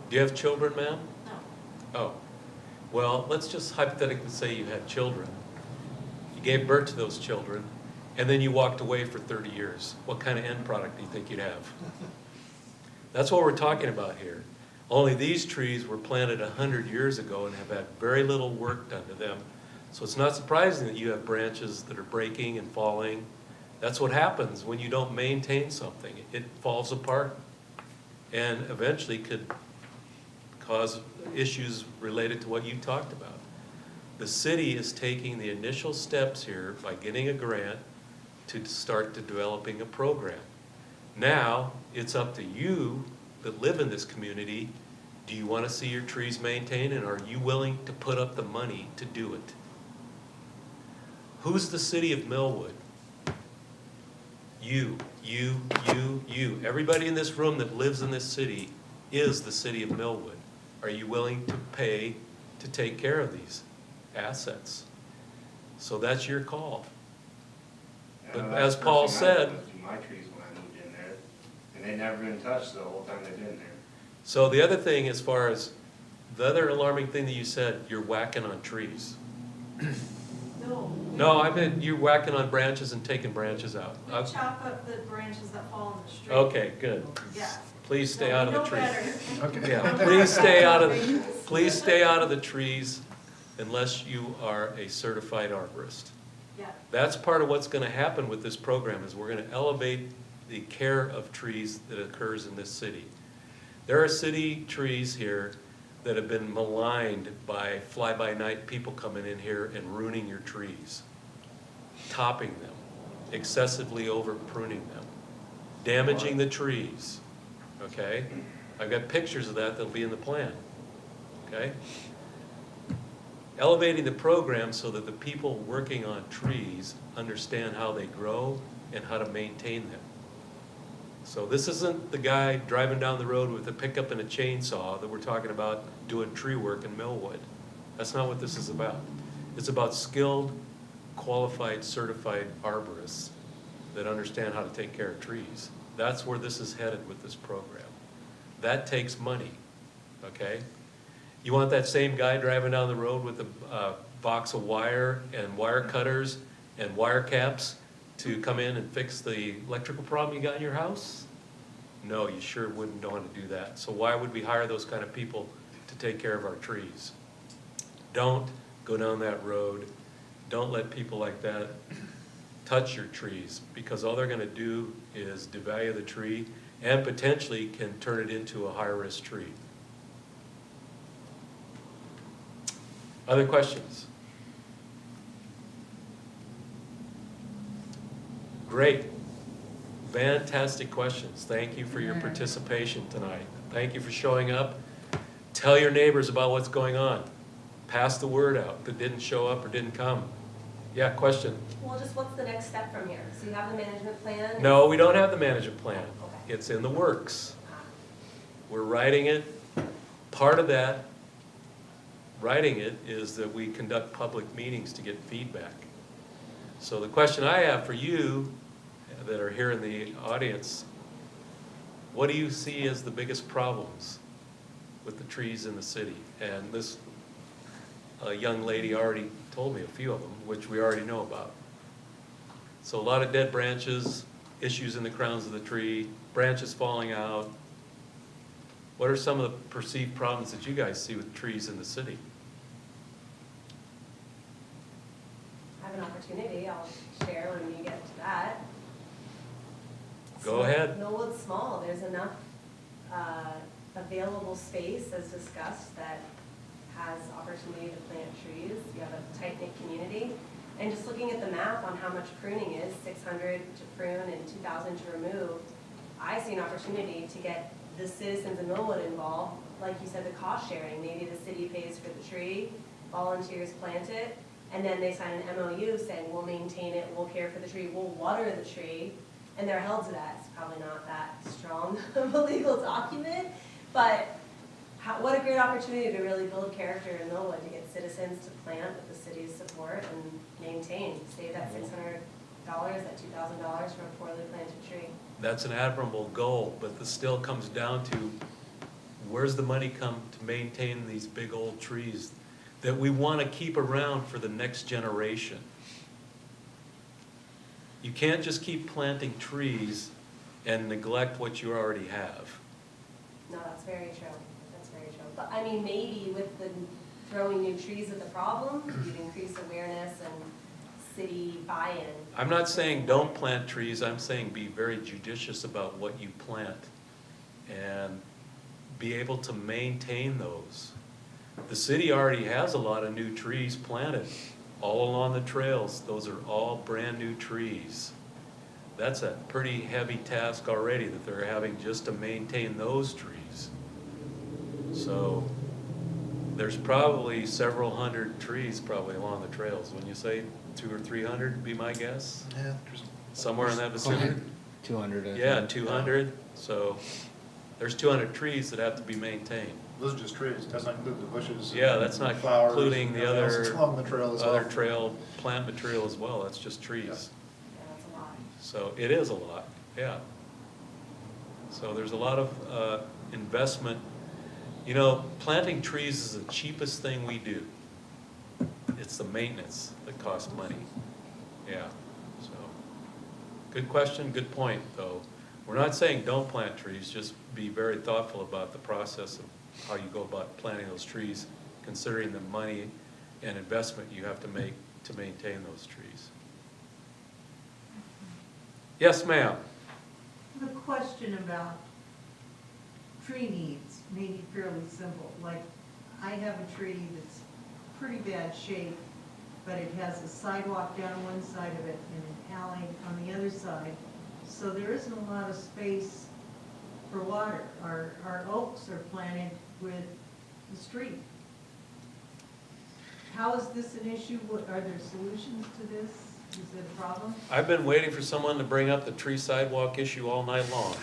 Do you have children, ma'am? No. Oh, well, let's just hypothetically say you had children. You gave birth to those children, and then you walked away for 30 years. What kind of end product do you think you'd have? That's what we're talking about here. Only these trees were planted 100 years ago and have had very little work done to them. So it's not surprising that you have branches that are breaking and falling. That's what happens when you don't maintain something. It falls apart and eventually could cause issues related to what you talked about. The city is taking the initial steps here by getting a grant to start to developing a program. Now, it's up to you that live in this community. Do you want to see your trees maintained, and are you willing to put up the money to do it? Who's the city of Millwood? You. Everybody in this room that lives in this city is the city of Millwood. Are you willing to pay to take care of these assets? So that's your call. But And as that's the Paul first thing I did said- was do my trees when I moved in there, and they'd never been touched the whole time they've been there. So the other thing, as far as, the other alarming thing that you said, you're whacking on trees. No. No, I meant you're whacking on branches and taking branches out. We chop up the branches that fall in the street. Okay, good. Yeah. Please stay No, out of we the know trees. better. Okay. Yeah, please stay out of, please stay out of the trees unless you are a certified arborist. Yeah. That's part of what's gonna happen with this program, is we're gonna elevate the care of trees that occurs in this city. There are city trees here that have been maligned by fly-by-night people coming in here and ruining your trees, topping them, excessively over pruning them, damaging the trees, okay? I've got pictures of that that'll be in the plan, okay? Elevating the program so that the people working on trees understand how they grow and how to maintain them. So this isn't the guy driving down the road with a pickup and a chainsaw that we're talking about doing tree work in Millwood. That's not what this is about. It's about skilled, qualified, certified arborists that understand how to take care of trees. That's where this is headed with this program. That takes money, okay? You want that same guy driving down the road with a box of wire and wire cutters and wire caps to come in and fix the electrical problem you got in your house? No, you sure wouldn't want to do that. So why would we hire those kind of people to take care of our trees? Don't go down that road. Don't let people like that touch your trees, because all they're going to do is devalue the tree and potentially can turn it into a high-risk tree. Other questions? Great. Fantastic questions. Thank you for your participation tonight. Thank you for showing up. Tell your neighbors about what's going on. Pass the word out that didn't show up or didn't come. Yeah, question? Well, just what's the next step from here? So you have the management plan? No, we don't have the management plan. Okay. It's in the works. We're writing it. Part of that, writing it, is that we conduct public meetings to get feedback. So the question I have for you that are here in the audience, what do you see as the biggest problems with the trees in the city? And this young lady already told me a few of them, which we already know about. So a lot of dead branches, issues in the crowns of the tree, branches falling out. What are some of the perceived problems that you guys see with trees in the city? I have an opportunity, I'll share when we get to that. Go ahead. Millwood's small, there's enough available space as discussed that has opportunity to plant trees. You have a tight-knit community. And just looking at the map on how much pruning is, 600 to prune and 2,000 to remove, I see an opportunity to get the citizens of Millwood involved. Like you said, the cost sharing, maybe the city pays for the tree, volunteers plant it, and then they sign an MOU saying we'll maintain it, we'll care for the tree, we'll water the tree, and they're held to that. It's probably not that strong of a legal document, but what a great opportunity to really build character in Millwood, to get citizens to plant with the city's support and maintain, save that $600, that $2,000 for a poorly planted tree. That's an admirable goal, but this still comes down to where's the money come to maintain these big old trees that we want to keep around for the next generation. You can't just keep planting trees and neglect what you already have. No, that's very true. That's very true. But I mean, maybe with the throwing new trees at the problem, you'd increase awareness and city buy-in. I'm not saying don't plant trees, I'm saying be very judicious about what you plant and be able to maintain those. The city already has a lot of new trees planted all along the trails. Those are all brand new trees. That's a pretty heavy task already that they're having just to maintain those trees. So there's probably several hundred trees probably along the trails. When you say 200 or 300, would be my guess? Yeah. Somewhere in that vicinity? 200. Yeah, 200. So there's 200 trees that have to be maintained. Those are just trees, that's not including the bushes. Yeah, that's not flowers, including the everything else that's other, along the trail as well. other trail plant material as well. That's just trees. Yeah, that's a lot. So it is a lot, yeah. So there's a lot of investment. You know, planting trees is the cheapest thing we do. It's the maintenance that costs money. Yeah, so. Good question, good point, though. We're not saying don't plant trees, just be very thoughtful about the process of how you go about planting those trees, considering the money and investment you have to make to maintain those trees. Yes, ma'am. The question about tree needs may be fairly simple. Like, I have a tree that's pretty bad shape, but it has a sidewalk down one side of it and an alley on the other side. So there isn't a lot of space for water. Our oaks are planted with the street. How is this an issue? Are there solutions to this? Is it a problem? I've been waiting for someone to bring up the tree sidewalk issue all night long.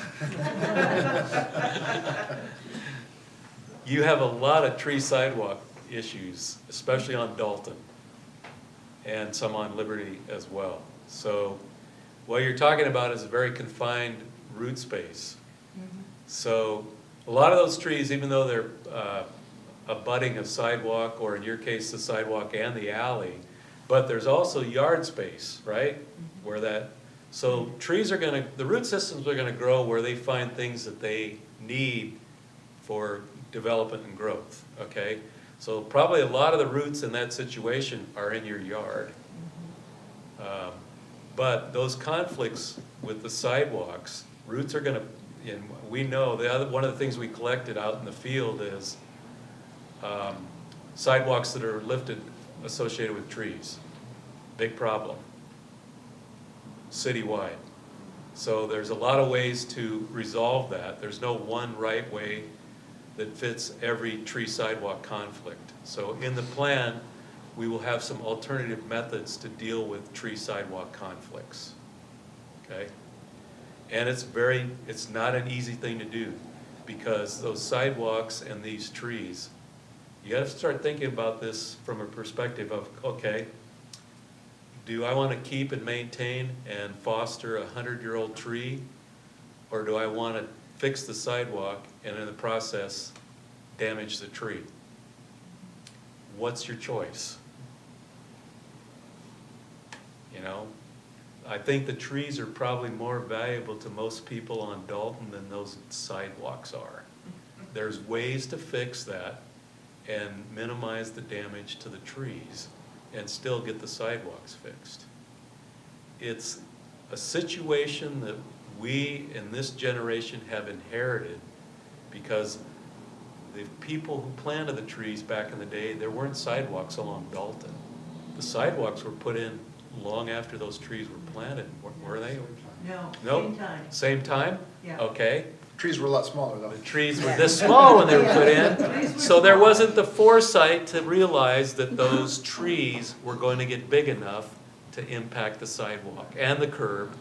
You have a lot of tree sidewalk issues, especially on Dalton, and some on Liberty as well. So what you're talking about is a very confined root space. So a lot of those trees, even though they're abutting a sidewalk, or in your case, the sidewalk and the alley, but there's also yard space, right? Where that, so trees are gonna, the root systems are gonna grow where they find things that they need for development and growth, okay? So probably a lot of the roots in that situation are in your yard. But those conflicts with the sidewalks, roots are gonna, and we know, one of the things we collected out in the field is sidewalks that are lifted associated with trees. Big problem, citywide. So there's a lot of ways to resolve that. There's no one right way that fits every tree sidewalk conflict. So in the plan, we will have some alternative methods to deal with tree sidewalk conflicts, okay? And it's not an easy thing to do, because those sidewalks and these trees, you gotta start thinking about this from a perspective of, okay, do I wanna keep and maintain and foster a 100-year-old tree, or do I wanna fix the sidewalk and in the process damage the tree? What's your choice? You know, I think the trees are probably more valuable to most people on Dalton than those sidewalks are. There's ways to fix that and minimize the damage to the trees and still get the sidewalks fixed. It's a situation that we in this generation have inherited because the people who planted the trees back in the day, there weren't sidewalks along Dalton. The sidewalks were put in long after those trees were planted, were they? No, Nope. same time. Same time? Yeah. Okay. Trees were a lot smaller though. The trees were this small when they were put Yeah. in, Trees were so there small. wasn't the foresight to realize that those trees were going to get big enough to impact the sidewalk and the curb.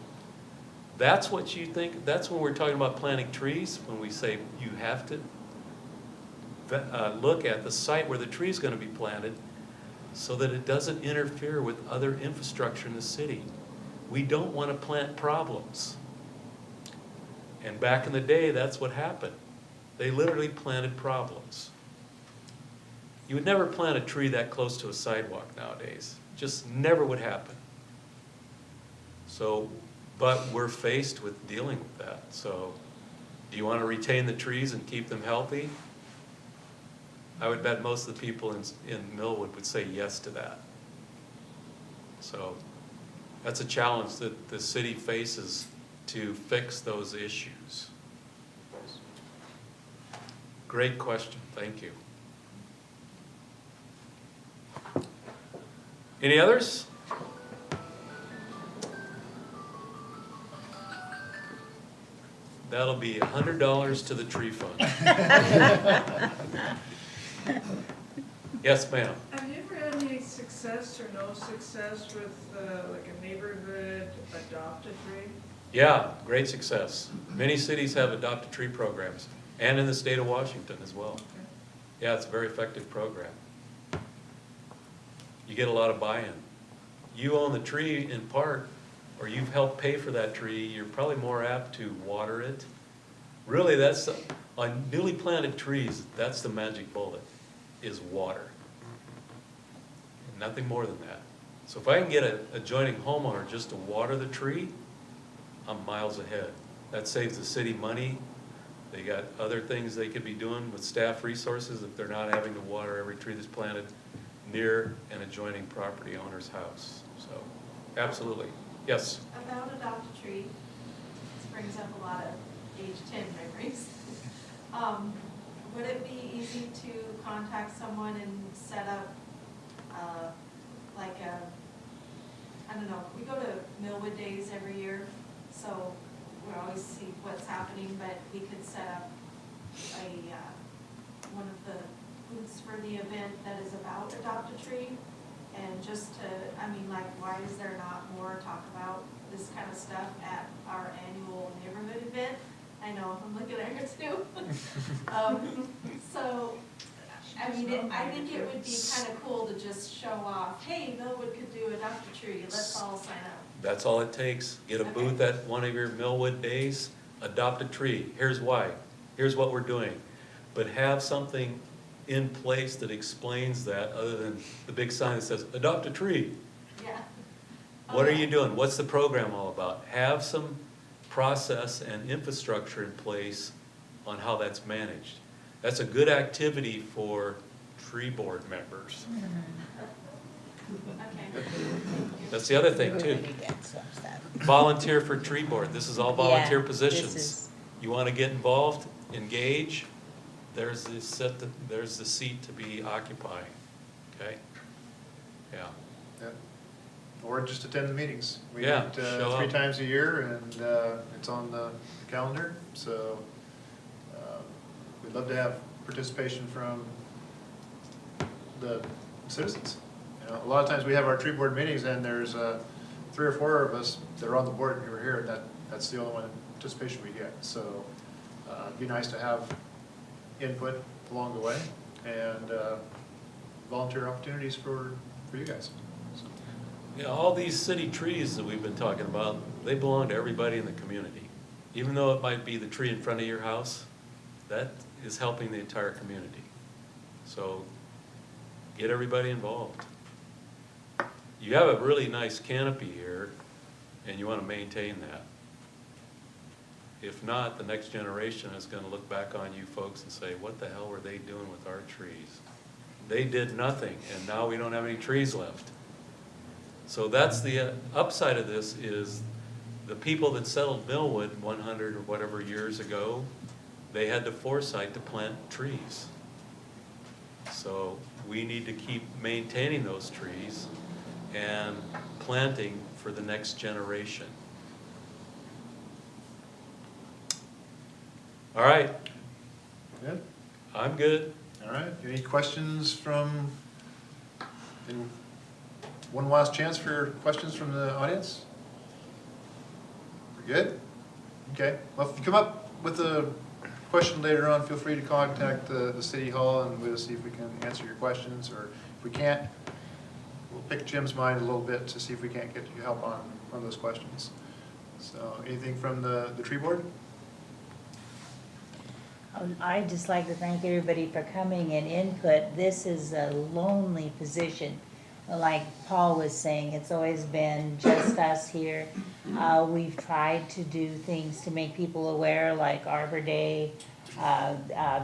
That's what you think, that's when we're talking about planting trees, when we say you have to look at the site where the tree is going to be planted so that it doesn't interfere with other infrastructure in the city. We don't want to plant problems. And back in the day, that's what happened. They literally planted problems. You would never plant a tree that close to a sidewalk nowadays. Just never would happen. So, but we're faced with dealing with that. So, do you want to retain the trees and keep them healthy? I would bet most of the people in Millwood would say yes to that. So, that's a challenge that the city faces to fix those issues. Great question, thank you. Any others? That'll be $100 to the tree fund. Yes, ma'am. Have you ever had any success or no success with like a neighborhood adopt-a-tree? Yeah, great success. Many cities have adopt-a-tree programs, and in the state of Washington as well. Yeah, it's a very effective program. You get a lot of buy-in. You own the tree in part, or you've helped pay for that tree, you're probably more apt to water it. Really, that's, on newly planted trees, that's the magic bullet, is water. Nothing more than that. So if I can get an adjoining homeowner just to water the tree, I'm miles ahead. That saves the city money. They got other things they could be doing with staff resources if they're not having to water every tree that's planted near an adjoining property owner's house. So, absolutely. Yes? About adopt a tree, it's brings up a lot of age 10 memories. Would it be easy to contact someone and set up, like a, I don't know, we go to Millwood Days every year, so we always see what's happening, but we could set up one of the booths for the event that is about Adopt a Tree. And just to, I mean, like, why is there not more talk about this kind of stuff at our annual neighborhood event? I know, I'm looking at her too. So, I mean, I think it would be kind of cool to just show off, hey, Millwood could do Adopt a Tree, let's all sign up. That's all it takes. Get a booth at one of your Millwood days, adopt a tree. Here's why. Here's what we're doing. But have something in place that explains that, other than the big sign that says, adopt a tree. Yeah. What are you doing? What's the program all about? Have some process and infrastructure in place on how that's managed. That's a good activity for tree board members. Okay. That's the other thing too. Volunteer for tree board. This is all volunteer positions. You want to get involved, engage, there's the seat to be occupying, okay? Yeah. Yeah. Or just attend the meetings. We Yeah, meet show 3 up. times a year, and it's on the calendar, so we'd love to have participation from the citizens. You know, a lot of times we have our tree board meetings, and there's 3 or 4 of us that are on the board who are here, and that's the only one participation we get. So it'd be nice to have input along the way, and volunteer opportunities for you guys. So. Yeah, all these city trees that we've been talking about, they belong to everybody in the community. Even though it might be the tree in front of your house, that is helping the entire community. So get everybody involved. You have a really nice canopy here, and you want to maintain that. If not, the next generation is going to look back on you folks and say, what the hell were they doing with our trees? They did nothing, and now we don't have any trees left. So that's the upside of this, is the people that settled Millwood 100 or whatever years ago, they had the foresight to plant trees. So we need to keep maintaining those trees and planting for the next generation. All right. Good? I'm good. All right. Any questions from, and one last chance for questions from the audience? We're good? Okay. Well, if you come up with a question later on, feel free to contact the city hall, and we'll see if we can answer your questions, or if we can't, we'll pick Jim's mind a little bit to see if we can't get you help on those questions. So anything from the tree board? I'd just like to thank everybody for coming and input. This is a lonely position. Like Paul was saying, it's always been just us here. We've tried to do things to make people aware, like Arbor Day,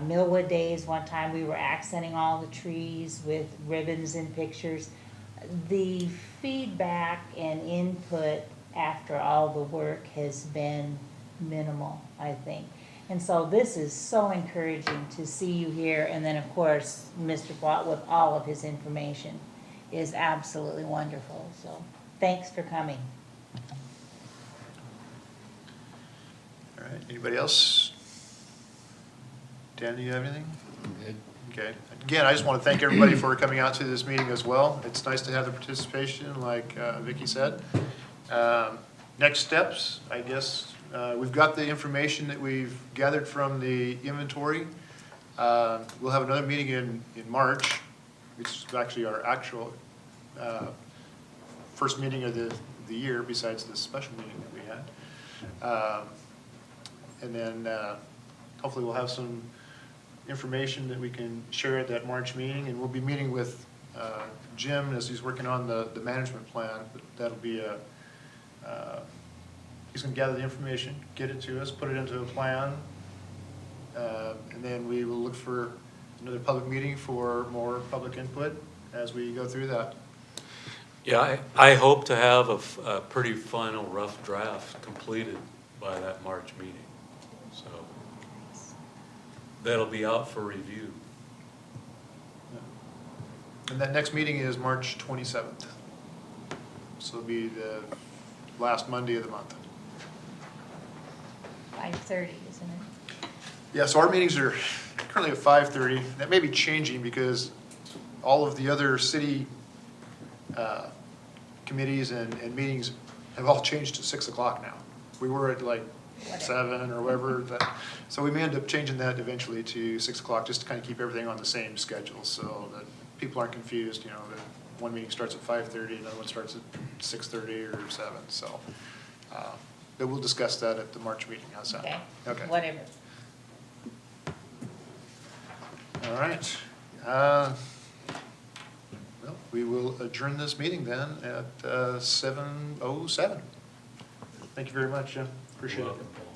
Millwood Days. One time we were accenting all the trees with ribbons and pictures. The feedback and input after all the work has been minimal, I think. And so this is so encouraging to see you here. And then, of course, Mr. Watt with all of his information is absolutely wonderful. So thanks for coming. All right, anybody else? Dan, do you have anything? Good. Okay. Again, I just want to thank everybody for coming out to this meeting as well. It's nice to have the participation, like Vicki said. Next steps, I guess, we've got the information that we've gathered from the inventory. We'll have another meeting in March, which is actually our actual first meeting of the year, besides the special meeting that we had. And then hopefully we'll have some information that we can share at that March meeting, and we'll be meeting with Jim as he's working on the management plan. But that'll be he's going to gather the information, get it to us, put it into a plan, and then we will look for another public meeting for more public input as we go through that. Yeah, I hope to have a pretty final rough draft completed by that March meeting. So that'll be out for review. And that next meeting is March 27th. So it'll be the last Monday of the month. 5:30, isn't it? Yeah, so our meetings are currently at 5:30. That may be changing because all of the other city committees and meetings have all changed to 6 o'clock now. We were at like 7 or whatever. So we may end up changing that eventually to 6 o'clock, just to kind of keep everything on the same schedule so that people aren't confused, you know, that one meeting starts at 5:30, another one starts at 6:30 or 7. So, but we'll discuss that at the March meeting. How's that? Okay. Okay. Whatever. All right. Well, we will adjourn this meeting then at 7:07. Thank you very much, Jim. Appreciate You're it. welcome, Paul.